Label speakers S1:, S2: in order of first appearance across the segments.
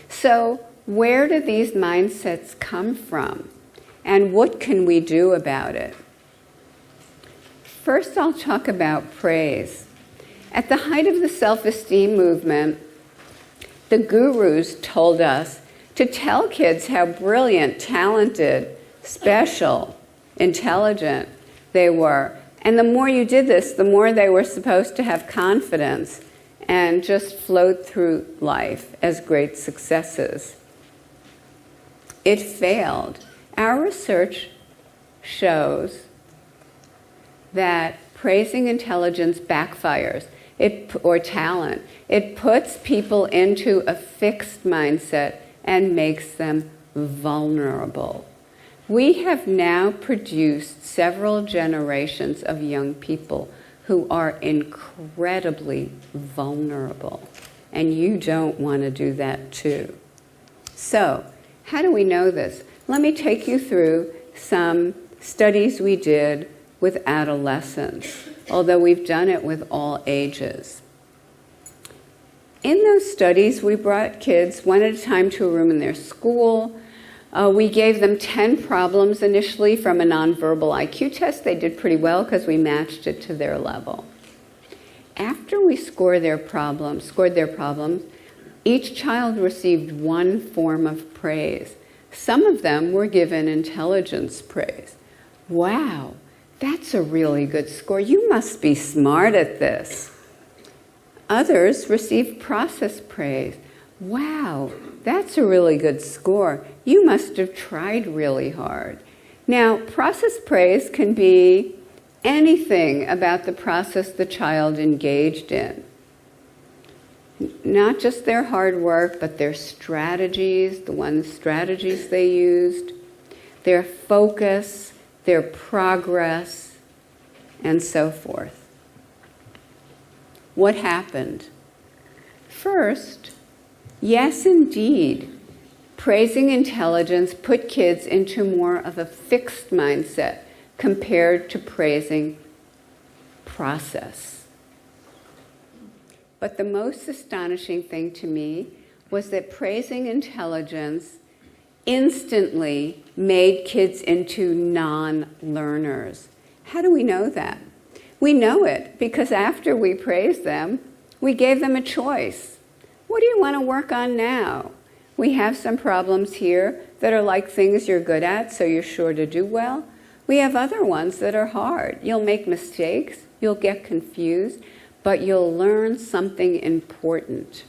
S1: So where do these mindsets come from? And what can we do about it? First, I'll talk about praise. At the height of the self-esteem movement, the gurus told us to tell kids how brilliant, talented, special, intelligent they were. And the more you did this, the more they were supposed to have confidence and just float through life as great successes. It failed. Our research shows that praising intelligence backfires, or talent. It puts people into a fixed mindset and makes them vulnerable. We have now produced several generations of young people who are incredibly vulnerable, and you don't want to do that too. So, how do we know this? Let me take you through some studies we did with adolescents, although we've done it with all ages. In those studies, we brought kids one at a time to a room in their school. We gave them 10 problems initially from a nonverbal IQ test. They did pretty well because we matched it to their level. After we scored their problems, each child received one form of praise. Some of them were given intelligence praise. Wow, that's a really good score. You must be smart at this. Others received process praise. Wow, that's a really good score. You must have tried really hard. Now, process praise can be anything about the process the child engaged in. Not just their hard work, but their strategies, the strategies they used, their focus, their progress, and so forth. What happened? First, yes, indeed, praising intelligence put kids into more of a fixed mindset compared to praising process. But the most astonishing thing to me was that praising intelligence instantly made kids into non-learners. How do we know that? We know it because after we praised them, we gave them a choice. What do you want to work on now? We have some problems here that are like things you're good at, so you're sure to do well. We have other ones that are hard. You'll make mistakes, you'll get confused, but you'll learn something important.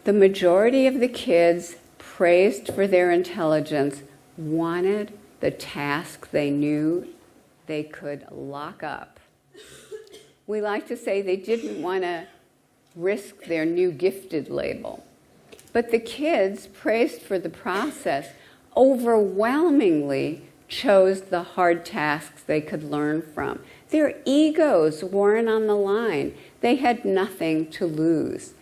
S1: The majority of the kids praised for their intelligence wanted the task they knew they could lock up. We like to say they didn't want to risk their new gifted label. But the kids praised for the process overwhelmingly chose the hard tasks they could learn from. Their egos weren't on the line. They had nothing to lose.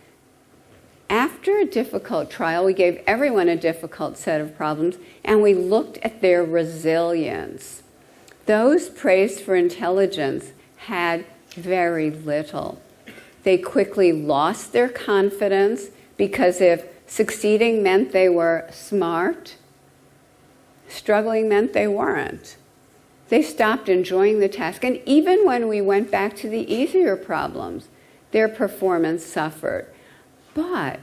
S1: After a difficult trial, we gave everyone a difficult set of problems, and we looked at their resilience. Those praised for intelligence had very little. They quickly lost their confidence because if succeeding meant they were smart, struggling meant they weren't. They stopped enjoying the task. And even when we went back to the easier problems, their performance suffered. But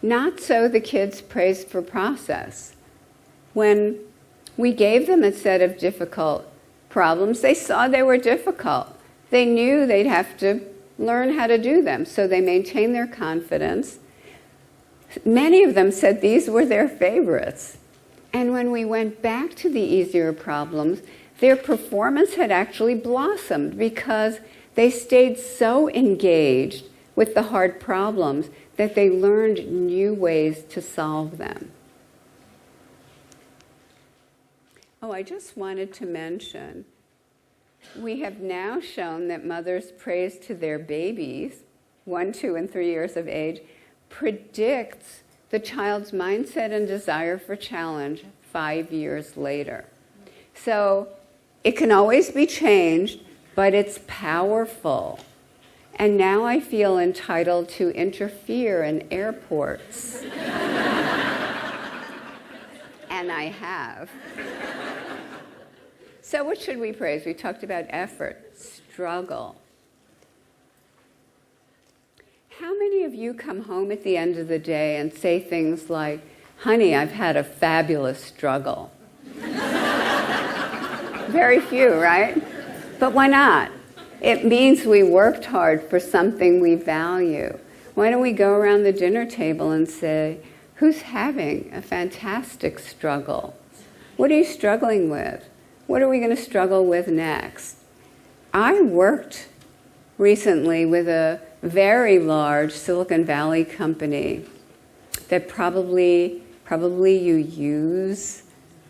S1: not so the kids praised for process. When we gave them a set of difficult problems, they saw they were difficult. They knew they'd have to learn how to do them, so they maintained their confidence. Many of them said these were their favorites. And when we went back to the easier problems, their performance had actually blossomed because they stayed so engaged with the hard problems that they learned new ways to solve them. Oh, I just wanted to mention, we have now shown that mothers' praise to their babies, 1, 2, and 3 years of age, predicts the child's mindset and desire for challenge 5 years later. So it can always be changed, but it's powerful. And now I feel entitled to interfere in airports. And I have. So what should we praise? We talked about effort, struggle. How many of you come home at the end of the day and say things like, honey, I've had a fabulous struggle? Very few, right? But why not? It means we worked hard for something we value. Why don't we go around the dinner table and say, who's having a fantastic struggle? What are you struggling with? What are we going to struggle with next? I worked recently with a very large Silicon Valley company that probably you use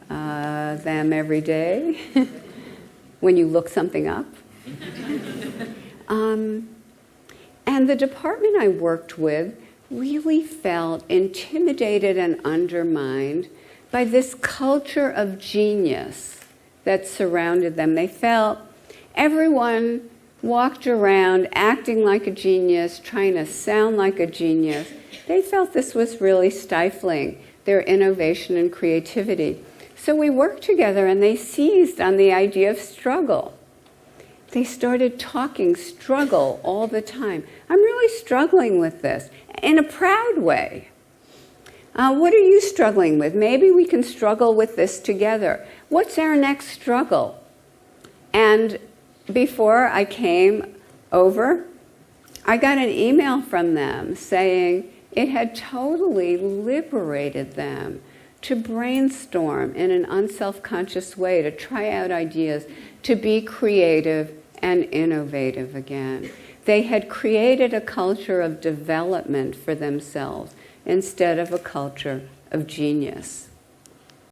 S1: them every day when you look something up. And the department I worked with really felt intimidated and undermined by this culture of genius that surrounded them. They felt everyone walked around acting like a genius, trying to sound like a genius. They felt this was really stifling their innovation and creativity. So we worked together and they seized on the idea of struggle. They started talking struggle all the time. I'm really struggling with this in a proud way. What are you struggling with? Maybe we can struggle with this together. What's our next struggle? And before I came over, I got an email from them saying it had totally liberated them to brainstorm in an unself-conscious way, to try out ideas, to be creative and innovative again. They had created a culture of development for themselves instead of a culture of genius.